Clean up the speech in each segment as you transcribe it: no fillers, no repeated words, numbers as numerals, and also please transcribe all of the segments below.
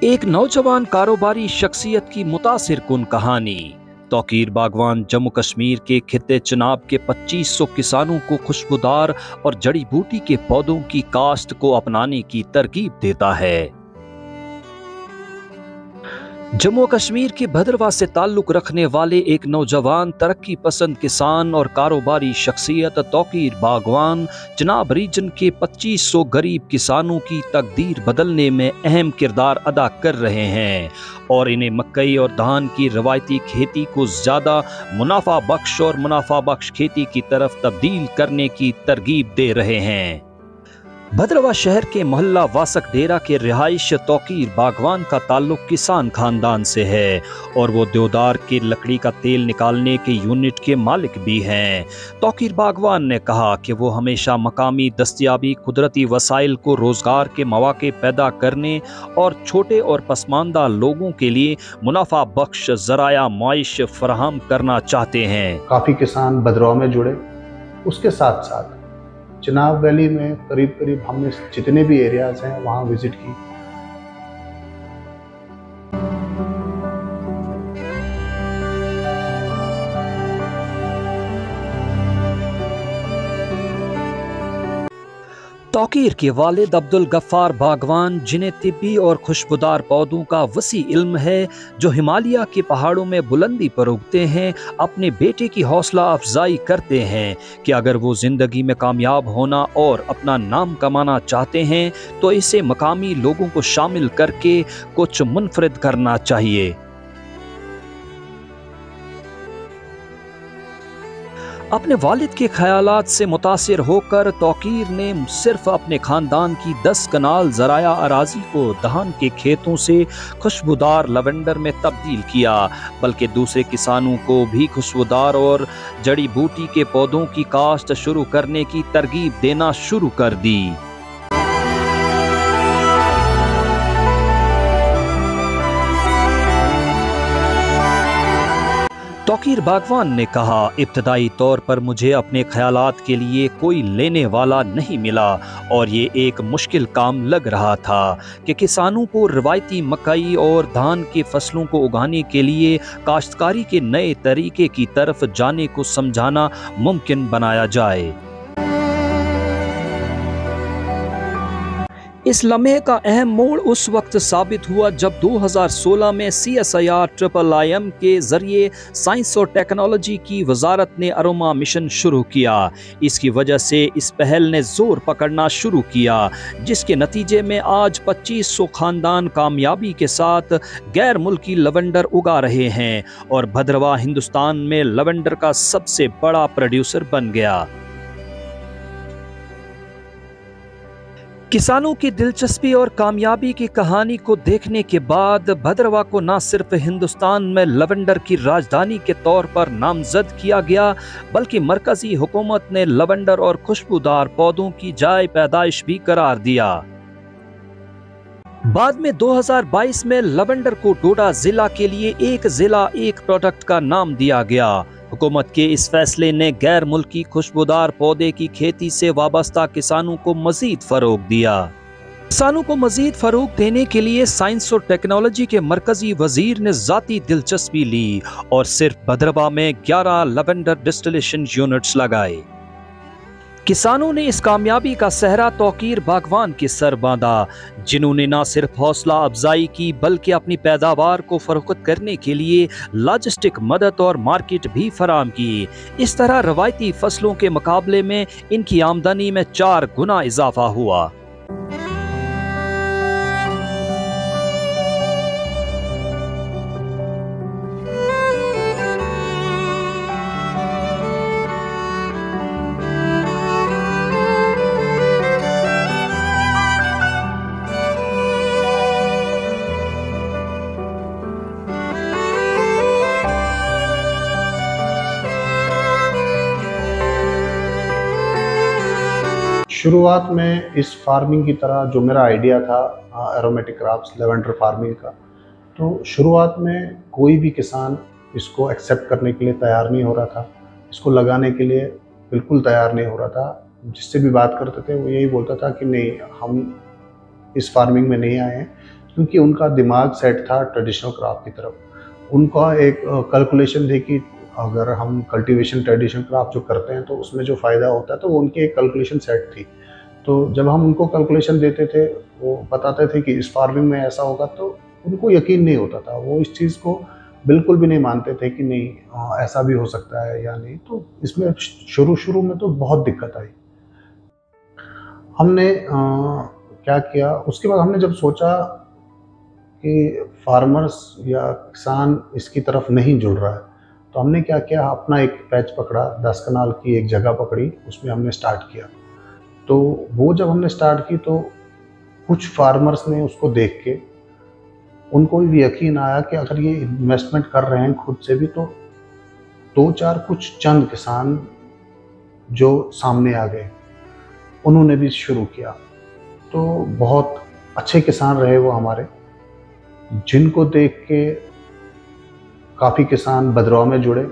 एक नौजवान कारोबारी शख्सियत की मुतासिर कुन कहानी। तौकीर बागवान जम्मू कश्मीर के खित्ते चिनाब के 2500 किसानों को खुशबूदार और जड़ी बूटी के पौधों की काश्त को अपनाने की तरकीब देता है। जम्मू कश्मीर के भद्रवाह से ताल्लुक रखने वाले एक नौजवान तरक्की पसंद किसान और कारोबारी शख्सियत तौकीर बागवान चिनाब रीजन के 2500 गरीब किसानों की तकदीर बदलने में अहम किरदार अदा कर रहे हैं और इन्हें मकई और धान की रवायती खेती को ज़्यादा मुनाफा बख्श और मुनाफा बख्श खेती की तरफ तब्दील करने की तरगीब दे रहे हैं। भद्रवाह शहर के मोहल्ला वासक डेरा के रिहाइश तौकीर बागवान का ताल्लुक किसान खानदान से है और वो देवदार के लकड़ी का तेल निकालने के यूनिट के मालिक भी हैं। तौकीर बागवान ने कहा कि वो हमेशा मकामी दस्तयाबी कुदरती वसाइल को रोज़गार के मौके पैदा करने और छोटे और पसमानदा लोगों के लिए मुनाफा बख्श ज़राया माइश फराहम करना चाहते हैं। काफ़ी किसान भद्रवाह में जुड़े, उसके साथ साथ चिनाब वैली में करीब करीब हमने जितने भी एरियाज हैं वहाँ विजिट की। तौकीर के वालिद अब्दुल गफ्फार बागवान, जिन्हें तिब्बी और खुशबूदार पौधों का वसी इल्म है जो हिमालय के पहाड़ों में बुलंदी पर उगते हैं, अपने बेटे की हौसला अफजाई करते हैं कि अगर वो ज़िंदगी में कामयाब होना और अपना नाम कमाना चाहते हैं तो इसे मकामी लोगों को शामिल करके कुछ मुनफरिद करना चाहिए। अपने वालिद के ख्यालात से मुतासिर होकर तौकीर ने सिर्फ अपने खानदान की 10 कनाल ज़राया अराजी को धान के खेतों से खुशबूदार लवेंडर में तब्दील किया, बल्कि दूसरे किसानों को भी खुशबूदार और जड़ी बूटी के पौधों की काश्त शुरू करने की तरगीब देना शुरू कर दी। तौकीर बागवान ने कहा, इब्तदाई तौर पर मुझे अपने ख्यालात के लिए कोई लेने वाला नहीं मिला और ये एक मुश्किल काम लग रहा था कि किसानों को रवायती मकई और धान के फसलों को उगाने के लिए काश्तकारी के नए तरीके की तरफ जाने को समझाना मुमकिन बनाया जाए। इस लम्हे का अहम मोड़ उस वक्त साबित हुआ जब 2016 में CSIR IIIM के जरिए साइंस और टेक्नोलॉजी की वजारत ने अरोमा मिशन शुरू किया। इसकी वजह से इस पहल ने जोर पकड़ना शुरू किया, जिसके नतीजे में आज 2500 खानदान कामयाबी के साथ गैर मुल्की लवेंडर उगा रहे हैं और भद्रवाह हिंदुस्तान में लवेंडर का सबसे बड़ा प्रोड्यूसर बन गया। किसानों की दिलचस्पी और कामयाबी की कहानी को देखने के बाद भद्रवाह को न सिर्फ हिंदुस्तान में लवेंडर की राजधानी के तौर पर नामजद किया गया, बल्कि मरकजी हुकूमत ने लवेंडर और खुशबूदार पौधों की जाए पैदाइश भी करार दिया। बाद में 2022 में लवेंडर को डोडा जिला के लिए एक जिला एक प्रोडक्ट का नाम दिया गया। हुकूमत के इस फैसले ने गैर मुल्की खुशबूदार पौधे की खेती से वाबस्ता किसानों को मजीद फरोग दिया। किसानों को मजीद फरोग देने के लिए साइंस और टेक्नोलॉजी के मरकजी वजीर ने जाती दिलचस्पी ली और सिर्फ भद्रवाह में 11 लवेंडर डिस्टिलेशन यूनिट्स लगाए। किसानों ने इस कामयाबी का सहरा तौकीर बागवान के सर बांधा, जिन्होंने न सिर्फ हौसला अफजाई की बल्कि अपनी पैदावार को फरोख्त करने के लिए लॉजिस्टिक मदद और मार्केट भी फराहम की। इस तरह रवायती फसलों के मुकाबले में इनकी आमदनी में 4 गुना इजाफा हुआ। शुरुआत में इस फार्मिंग की तरह जो मेरा आइडिया था एरोमेटिक क्रॉप्स लेवेंडर फार्मिंग का, तो शुरुआत में कोई भी किसान इसको एक्सेप्ट करने के लिए तैयार नहीं हो रहा था, इसको लगाने के लिए बिल्कुल तैयार नहीं हो रहा था। जिससे भी बात करते थे वो यही बोलता था कि नहीं, हम इस फार्मिंग में नहीं आए हैं, क्योंकि उनका दिमाग सेट था ट्रेडिशनल क्रॉप की तरफ। उनका एक कैलकुलेशन थी कि अगर हम कल्टीवेशन ट्रेडिशनल क्रॉप जो करते हैं तो उसमें जो फ़ायदा होता है, तो उनकी एक कैलकुलेशन सेट थी। तो जब हम उनको कैलकुलेशन देते थे, वो बताते थे कि इस फार्मिंग में ऐसा होगा, तो उनको यकीन नहीं होता था। वो इस चीज़ को बिल्कुल भी नहीं मानते थे कि नहीं ऐसा भी हो सकता है या नहीं। तो इसमें शुरू में तो बहुत दिक्कत आई। हमने क्या किया, उसके बाद हमने जब सोचा कि फार्मर्स या किसान इसकी तरफ नहीं जुड़ रहा है, तो हमने क्या किया, अपना एक पैच पकड़ा, 10 कनाल की एक जगह पकड़ी, उसमें हमने स्टार्ट किया। तो वो जब हमने स्टार्ट की तो कुछ फार्मर्स ने उसको देख के उनको भी यकीन आया कि अगर ये इन्वेस्टमेंट कर रहे हैं खुद से भी, तो 2-4 कुछ चंद किसान जो सामने आ गए, उन्होंने भी शुरू किया। तो बहुत अच्छे किसान रहे वो हमारे, जिनको देख के काफ़ी किसान भद्रवाह में जुड़े।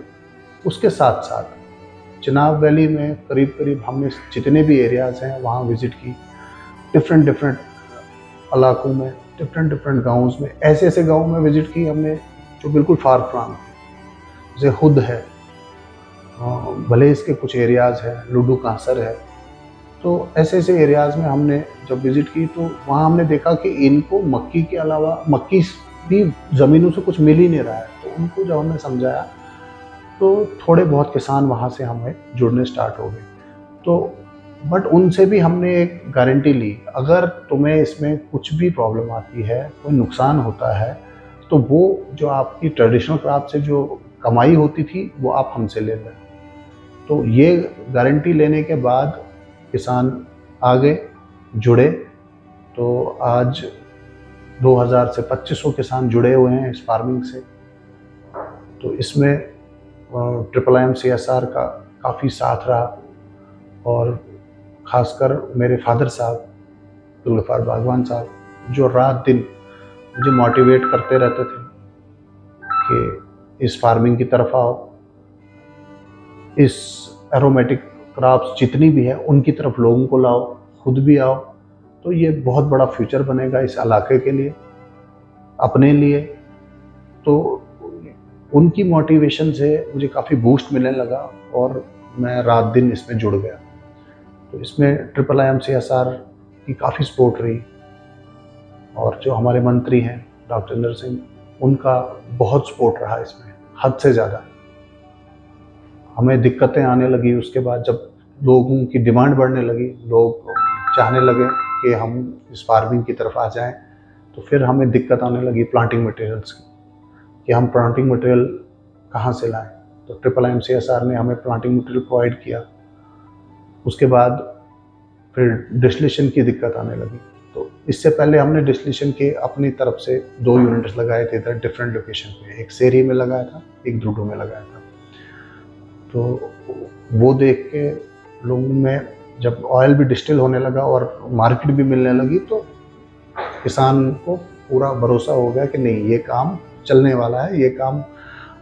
उसके साथ साथ चिनाब वैली में करीब हमने जितने भी एरियाज़ हैं वहाँ विज़िट की, डिफरेंट इलाकों में, डिफरेंट गाँव में, ऐसे गाँव में विज़िट की हमने जो बिल्कुल फार फ्रॉम, जैसे हुद है, भले इसके कुछ एरियाज़ हैं, लुडू कांसर है। तो ऐसे एरियाज़ में हमने जब विज़िट की तो वहाँ हमने देखा कि इनको मक्की के अलावा, मक्की भी ज़मीनों से कुछ मिल ही नहीं रहा है। तो उनको जब हमने समझाया तो थोड़े बहुत किसान वहाँ से हमें जुड़ने स्टार्ट हो गए। तो बट उनसे भी हमने एक गारंटी ली, अगर तुम्हें इसमें कुछ भी प्रॉब्लम आती है, कोई नुकसान होता है, तो वो जो आपकी ट्रेडिशनल क्रॉप से जो कमाई होती थी वो आप हमसे ले लें। तो ये गारंटी लेने के बाद किसान आगे जुड़े। तो आज 2000 से 2500 किसान जुड़े हुए हैं इस फार्मिंग से। तो इसमें IIIM CSR का काफ़ी साथ रहा, और ख़ासकर मेरे फादर साहब जुल्फ़ार बागवान साहब, जो रात दिन मुझे मोटिवेट करते रहते थे कि इस फार्मिंग की तरफ आओ, इस एरोमेटिक क्रॉप्स जितनी भी है उनकी तरफ लोगों को लाओ, खुद भी आओ, तो ये बहुत बड़ा फ्यूचर बनेगा इस इलाके के लिए, अपने लिए। तो उनकी मोटिवेशन से मुझे काफ़ी बूस्ट मिलने लगा और मैं रात दिन इसमें जुड़ गया। तो इसमें IIIM CSR की काफ़ी सपोर्ट रही, और जो हमारे मंत्री हैं डॉक्टर इंदर सिंह, उनका बहुत सपोर्ट रहा इसमें, हद से ज़्यादा। हमें दिक्कतें आने लगी उसके बाद, जब लोगों की डिमांड बढ़ने लगी, लोग चाहने लगे कि हम इस फार्मिंग की तरफ आ जाएं, तो फिर हमें दिक्कत आने लगी प्लांटिंग मटेरियल्स की, कि हम प्लांटिंग मटेरियल कहाँ से लाएं। तो IIIM CSR ने हमें प्लांटिंग मटेरियल प्रोवाइड किया। उसके बाद फिर डिस्टिलेशन की दिक्कत आने लगी। तो इससे पहले हमने डिस्टिलेशन के अपनी तरफ से 2 यूनिट्स लगाए थे इधर डिफरेंट लोकेशन पे, एक सेरी में लगाया था, एक द्रुडू में लगाया था। तो वो देख के लोगों में जब ऑयल भी डिस्टिल होने लगा और मार्केट भी मिलने लगी, तो किसान को पूरा भरोसा हो गया कि नहीं, ये काम चलने वाला है, ये काम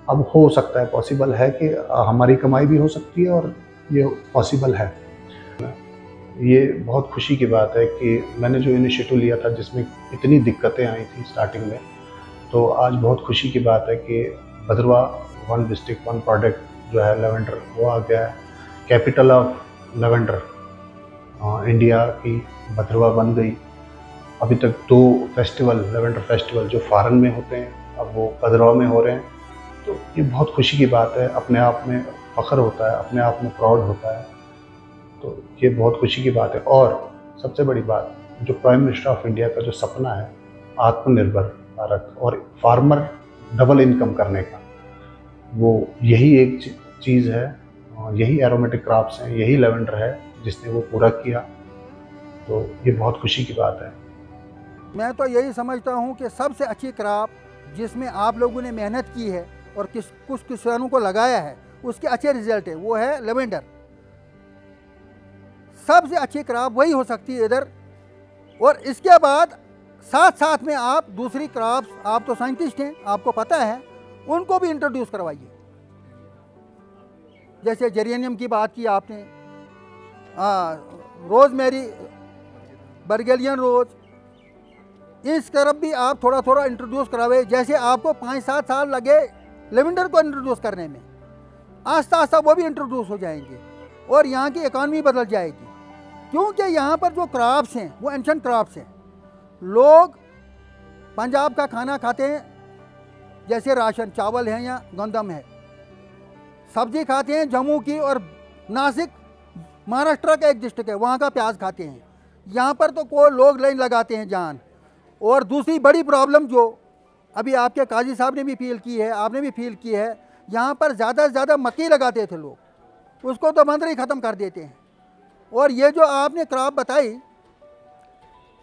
अब हो सकता है, पॉसिबल है कि हमारी कमाई भी हो सकती है, और ये पॉसिबल है। ये बहुत खुशी की बात है कि मैंने जो इनिशिएटिव लिया था जिसमें इतनी दिक्कतें आई थी स्टार्टिंग में, तो आज बहुत खुशी की बात है कि भद्रवाह 1 डिस्ट्रिक्ट 1 प्रोडक्ट जो है लेवेंडर, वो आ गया है। कैपिटल ऑफ लेवेंडर इंडिया की भद्रवाह बन गई। अभी तक 2 फेस्टिवल, लेवेंडर फेस्टिवल जो फॉरेन में होते हैं, अब वो भद्रवाह में हो रहे हैं। तो ये बहुत खुशी की बात है, अपने आप में फ़ख्र होता है, अपने आप में प्राउड होता है। तो ये बहुत खुशी की बात है। और सबसे बड़ी बात, जो प्राइम मिनिस्टर ऑफ इंडिया का जो सपना है आत्मनिर्भर भारत और फार्मर डबल इनकम करने का, वो यही एक चीज़ है, यही एरोमेटिक क्रॉप्स हैं, यही लेवेंडर है जिसने वो पूरा किया। तो ये बहुत खुशी की बात है। मैं तो यही समझता हूँ कि सबसे अच्छी क्रॉप जिसमें आप लोगों ने मेहनत की है और कुछ किसानों को लगाया है, उसके अच्छे रिजल्ट है, वो है लेवेंडर। सबसे अच्छी क्रॉप वही हो सकती है इधर। और इसके बाद साथ में आप दूसरी क्रॉप्स, आप तो साइंटिस्ट हैं, आपको पता है, उनको भी इंट्रोड्यूस करवाइए। जैसे जेरेनियम की बात की आपने, रोज़मेरी, बर्गेलियन रोज़, इस तरफ भी आप थोड़ा थोड़ा इंट्रोड्यूस करावे। जैसे आपको 5-7 साल लगे लेवेंडर को इंट्रोड्यूस करने में, आस्ता आस्ता वो भी इंट्रोड्यूस हो जाएंगे और यहाँ की इकॉनमी बदल जाएगी। क्योंकि यहाँ पर जो क्रॉप्स हैं वो एंशंट क्रॉप्स हैं। लोग पंजाब का खाना खाते हैं, जैसे राशन चावल है या गंदम है। सब्जी खाते हैं जम्मू की, और नासिक महाराष्ट्र का एक डिस्ट्रिक्ट है, वहाँ का प्याज खाते हैं। यहाँ पर तो कोई लोग लाइन लगाते हैं जान। और दूसरी बड़ी प्रॉब्लम जो अभी आपके काजी साहब ने भी फील की है, आपने भी फील की है, यहाँ पर ज़्यादा से ज़्यादा मक्की लगाते थे लोग, उसको तो मंदिर ही ख़त्म कर देते हैं। और ये जो आपने क्रॉप बताई,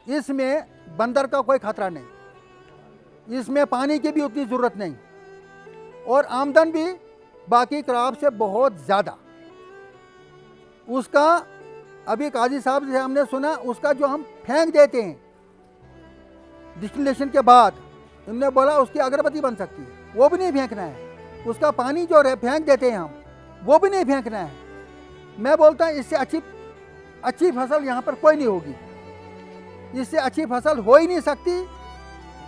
इसमें बंदर का कोई ख़तरा नहीं, इसमें पानी की भी उतनी ज़रूरत नहीं, और आमदन भी बाकी क्रॉप से बहुत ज़्यादा। उसका अभी काजी साहब से हमने सुना, उसका जो हम फेंक देते हैं डिस्टिलेशन के बाद, उन्होंने बोला उसकी अगरबत्ती बन सकती है, वो भी नहीं फेंकना है। उसका पानी जो फेंक देते हैं हम, वो भी नहीं फेंकना है। मैं बोलता हूँ इससे अच्छी फसल यहाँ पर कोई नहीं होगी, इससे अच्छी फसल हो ही नहीं सकती।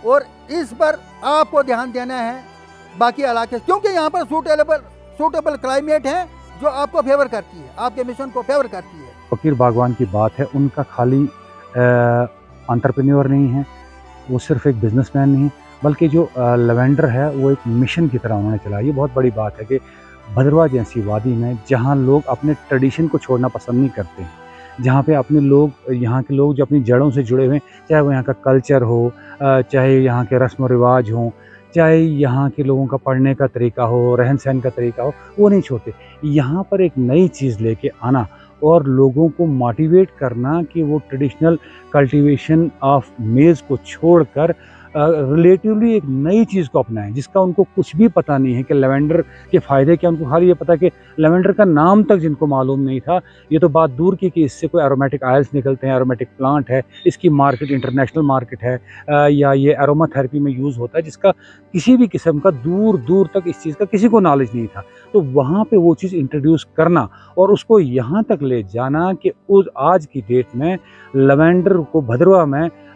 और इस पर आपको ध्यान देना है बाकी इलाके, क्योंकि यहाँ पर सूटेबल क्लाइमेट है जो आपको फेवर करती है, आपके मिशन को फेवर करती है। फकीर बागवान की बात है, उनका खाली एंटरप्रेन्योर नहीं है, वो सिर्फ एक बिजनेसमैन नहीं, बल्कि जो लेवेंडर है वो एक मिशन की तरह उन्होंने चलाया। ये बहुत बड़ी बात है कि भद्रवाह जैसी वादी में, जहाँ लोग अपने ट्रेडिशन को छोड़ना पसंद नहीं करते हैं, जहाँ पे अपने लोग, यहाँ के लोग जो अपनी जड़ों से जुड़े हुए हैं, चाहे वो यहाँ का कल्चर हो, चाहे यहाँ के रस्म व रिवाज हों, चाहे यहाँ के लोगों का पढ़ने का तरीका हो, रहन सहन का तरीका हो, वो नहीं छोड़ते। यहाँ पर एक नई चीज़ लेके आना और लोगों को मोटिवेट करना कि वो ट्रेडिशनल कल्टीवेशन ऑफ मेज़ को छोड़कर रिलेटिवली एक नई चीज़ को अपनाएं, जिसका उनको कुछ भी पता नहीं है कि लेवेंडर के फ़ायदे क्या। उनको खाली ये पता है कि लेवेंडर का नाम तक जिनको मालूम नहीं था, ये तो बात दूर की कि इससे कोई एरोमेटिक आयल्स निकलते हैं, एरोमेटिक प्लांट है, इसकी मार्केट इंटरनेशनल मार्केट है, या ये एरोमा थेरेपी में यूज़ होता है, जिसका किसी भी किस्म का दूर दूर तक इस चीज़ का किसी को नॉलेज नहीं था। तो वहाँ पर वो चीज़ इंट्रोड्यूस करना और उसको यहाँ तक ले जाना कि उस आज की डेट में लेवेंडर को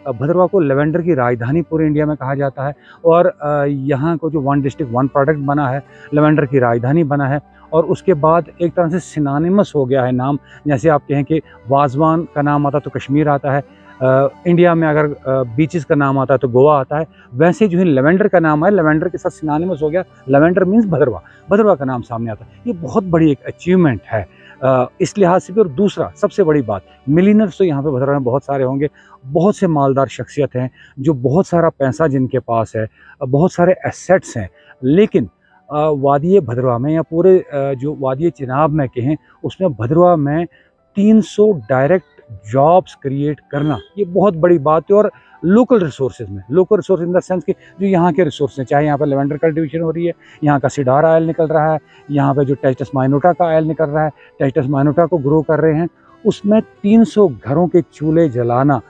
भद्रवाह को लेवेंडर की राजधानी पूरे इंडिया में कहा जाता है। और यहाँ को जो 1 डिस्ट्रिक्ट 1 प्रोडक्ट बना है, लेवेंडर की राजधानी बना है। और उसके बाद एक तरह से सिनोनिमस हो गया है नाम। जैसे आप कहें कि वाजवान का नाम आता है तो कश्मीर आता है, इंडिया में अगर बीचेस का नाम आता है तो गोवा आता है, वैसे जो है लेवेंडर का नाम है, लेवेंडर के साथ सिनोनिमस हो गया। लेवेंडर मीन्स भद्रवाह का नाम सामने आता है। ये बहुत बड़ी एक अचीवमेंट है इस लिहाज से भी। और दूसरा सबसे बड़ी बात, मिलियनर्स तो यहाँ पे भद्रवाह में बहुत सारे होंगे, बहुत से मालदार शख्सियत हैं जो बहुत सारा पैसा जिनके पास है, बहुत सारे एसेट्स हैं, लेकिन वादी भद्रवाह में या पूरे जो वादी चिनाब में कहें, उसमें भद्रवाह में 300 डायरेक्ट जॉब्स क्रिएट करना, ये बहुत बड़ी बात है। और लोकल रिसोर्सेज में, local resource in the sense कि जो यहाँ के रिसोर्स हैं, चाहे यहाँ पर लेवेंडर कल्टीवेशन हो रही है, यहाँ का सिडार आयल निकल रहा है, यहाँ पे जो टेस्टस माइनोटा का आयल निकल रहा है, टेस्टस माइनोटा को ग्रो कर रहे हैं, उसमें 300 घरों के चूल्हे जलाना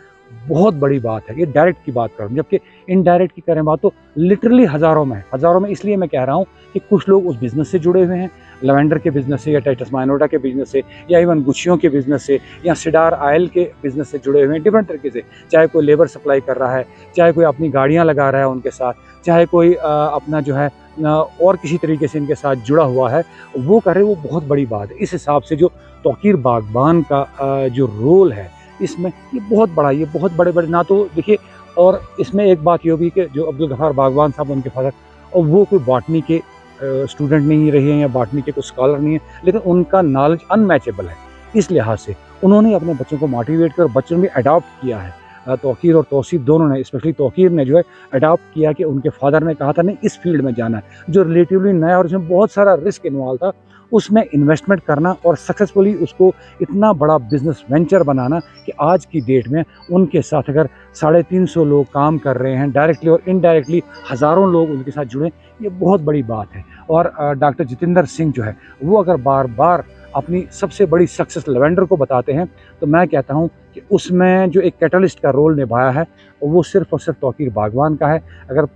बहुत बड़ी बात है। ये डायरेक्ट की बात करूँ, जबकि इनडायरेक्ट की करें बात तो लिटरली हज़ारों में। इसलिए मैं कह रहा हूँ कि कुछ लोग उस बिज़नेस से जुड़े हुए हैं, लेवेंडर के बिज़नेस से या टेस्टस माइनोटा के बिज़नेस से या इवन गुच्छियों के बिज़नेस से या सिडार आयल के बिज़नेस से जुड़े हुए हैं डिफरेंट तरीके से। चाहे कोई लेबर सप्लाई कर रहा है, चाहे कोई अपनी गाड़ियाँ लगा रहा है उनके साथ, चाहे कोई अपना जो है और किसी तरीके से इनके साथ जुड़ा हुआ है, वो करे, वो बहुत बड़ी बात है। इस हिसाब से जो तौकीर बागबान का जो रोल है इसमें, ये बहुत बड़ा, ये बहुत बड़े ना तो देखिए। और इसमें एक बात ये भी कि जो अब्दुल गफ्फार बागवान साहब, उनके फादर, और वो कोई बॉटनी के स्टूडेंट नहीं रहे हैं या बॉटनी के कोई स्कॉलर नहीं है, लेकिन उनका नॉलेज अनमैचेबल है। इस लिहाज से उन्होंने अपने बच्चों को मोटिवेट कर बच्चों में अडॉप्ट किया है। तौकीर और तौसीफ दोनों ने, स्पेशली तौकीर ने जो है अडॉप्ट किया कि उनके फादर ने कहा था नहीं इस फील्ड में जाना है, जो रिलेटिवली नया और इसमें बहुत सारा रिस्क इन्वॉल्व था, उसमें इन्वेस्टमेंट करना और सक्सेसफुली उसको इतना बड़ा बिजनेस वेंचर बनाना कि आज की डेट में उनके साथ अगर 350 लोग काम कर रहे हैं, डायरेक्टली और इनडायरेक्टली हज़ारों लोग उनके साथ जुड़े, ये बहुत बड़ी बात है। और डॉक्टर जितेंद्र सिंह जो है वो अगर बार बार अपनी सबसे बड़ी सक्सेस लेवेंडर को बताते हैं, तो मैं कहता हूं कि उसमें जो एक कैटलिस्ट का रोल निभाया है वो सिर्फ और सिर्फ तौकीर बागवान का है। अगर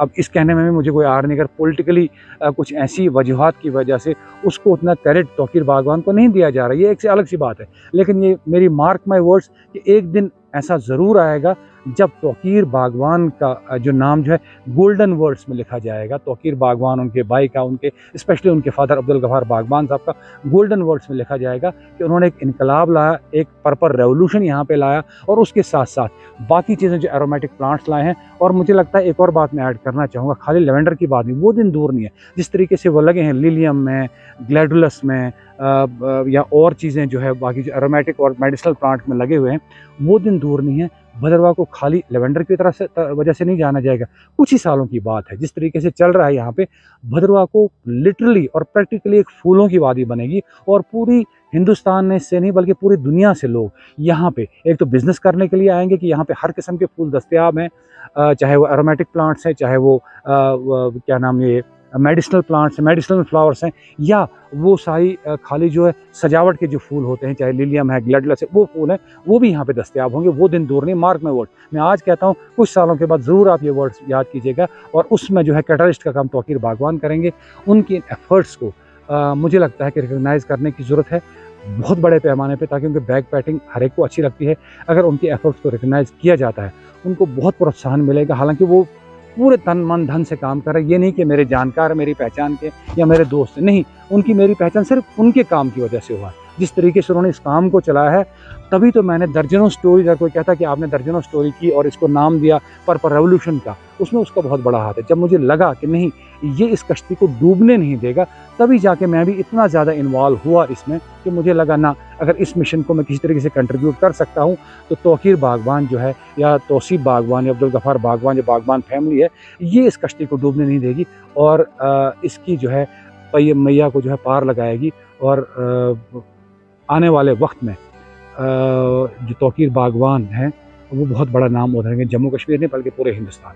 अब इस कहने में भी मुझे कोई आर नहीं, अगर पॉलिटिकली कुछ ऐसी वजूहात की वजह से उसको उतना क्रेडिट तौकीर बागवान को नहीं दिया जा रहा है, ये एक से अलग सी बात है। लेकिन ये मेरी मार्क माई वर्ड्स कि एक दिन ऐसा ज़रूर आएगा जब तौकीर बागवान का जो नाम जो है गोल्डन वर्ड्स में लिखा जाएगा, तौकीर बागवान उनके भाई का, उनके स्पेशली उनके फादर अब्दुल गफ़ार बागवान साहब का गोल्डन वर्ड्स में लिखा जाएगा कि उन्होंने एक इनकलाब लाया, एक पर्पल रेवोल्यूशन यहाँ पे लाया, और उसके साथ साथ बाकी चीज़ें जो एरोमेटिक प्लांट्स लाए हैं। और मुझे लगता है एक और बात मैं ऐड करना चाहूँगा, खाली लेवेंडर की बात नहीं, वो दिन दूर नहीं है जिस तरीके से वो लगे हैं लिलियम में, ग्लैडुलस में, या और चीज़ें जो है बाकी जो एरोमेटिक और मेडिसिनल प्लांट में लगे हुए हैं, वो दिन दूर नहीं है। भदरवा को खाली लेवेंडर की तरह से वजह से नहीं जाना जाएगा। कुछ ही सालों की बात है, जिस तरीके से चल रहा है यहाँ पे, भदरवा को लिटरली और प्रैक्टिकली एक फूलों की वादी बनेगी, और पूरी हिंदुस्तान में से नहीं बल्कि पूरी दुनिया से लोग यहाँ पे एक तो बिज़नेस करने के लिए आएंगे कि यहाँ पे हर किस्म के फूल दस्तयाब हैं, चाहे वो एरोमेटिक प्लांट्स हैं, चाहे वो क्या नाम ये मेडिसिनल प्लांट्स हैं, मेडिसिनल फ्लावर्स हैं, या वो सारी खाली जो है सजावट के जो फूल होते हैं, चाहे लिलियम है, ग्लैडुलस है, वो फूल हैं, वो भी यहाँ पे दस्तयाब होंगे। वो दिन दूर नहीं, मार्क में वर्ड, मैं आज कहता हूँ कुछ सालों के बाद ज़रूर आप ये वर्ड्स याद कीजिएगा, और उसमें जो है कैटलिस्ट का काम तौकीर बागवान करेंगे। उनकी एफर्ट्स को मुझे लगता है कि रिकग्नाइज़ करने की ज़रूरत है बहुत बड़े पैमाने पे, ताकि उनकी बैक पैटिंग हर एक को अच्छी लगती है। अगर उनकी एफर्ट्स को रिकग्नाइज़ किया जाता है, उनको बहुत प्रोत्साहन मिलेगा। हालांकि वो पूरे तन मन धन से काम कर रहे हैं, ये नहीं कि मेरे जानकार, मेरी पहचान के या मेरे दोस्त, नहीं, उनकी मेरी पहचान सिर्फ उनके काम की वजह से हुआ है। जिस तरीके से उन्होंने इस काम को चलाया है, तभी तो मैंने दर्जनों स्टोरी, अगर कोई कहता कि आपने दर्जनों स्टोरी की और इसको नाम दिया पर्पल रेवोल्यूशन का, उसमें उसका बहुत बड़ा हाथ है। जब मुझे लगा कि नहीं, ये इस कश्ती को डूबने नहीं देगा, तभी जाके मैं भी इतना ज़्यादा इन्वॉल्व हुआ इसमें कि मुझे लगा ना, अगर इस मिशन को मैं किसी तरीके से कंट्रीब्यूट कर सकता हूँ, तो तौकीर बागवान जो है, या तौसीफ बागवान, या अब्दुल गफ़ार बागवान जो बागवान फैमिली है, ये इस कश्ती को डूबने नहीं देगी, और इसकी जो है मैया को जो है पार लगाएगी। और आने वाले वक्त में जो तौकीर बागवान हैं, वो बहुत बड़ा नाम उधरेंगे, जम्मू कश्मीर नहीं बल्कि पूरे हिंदुस्तान।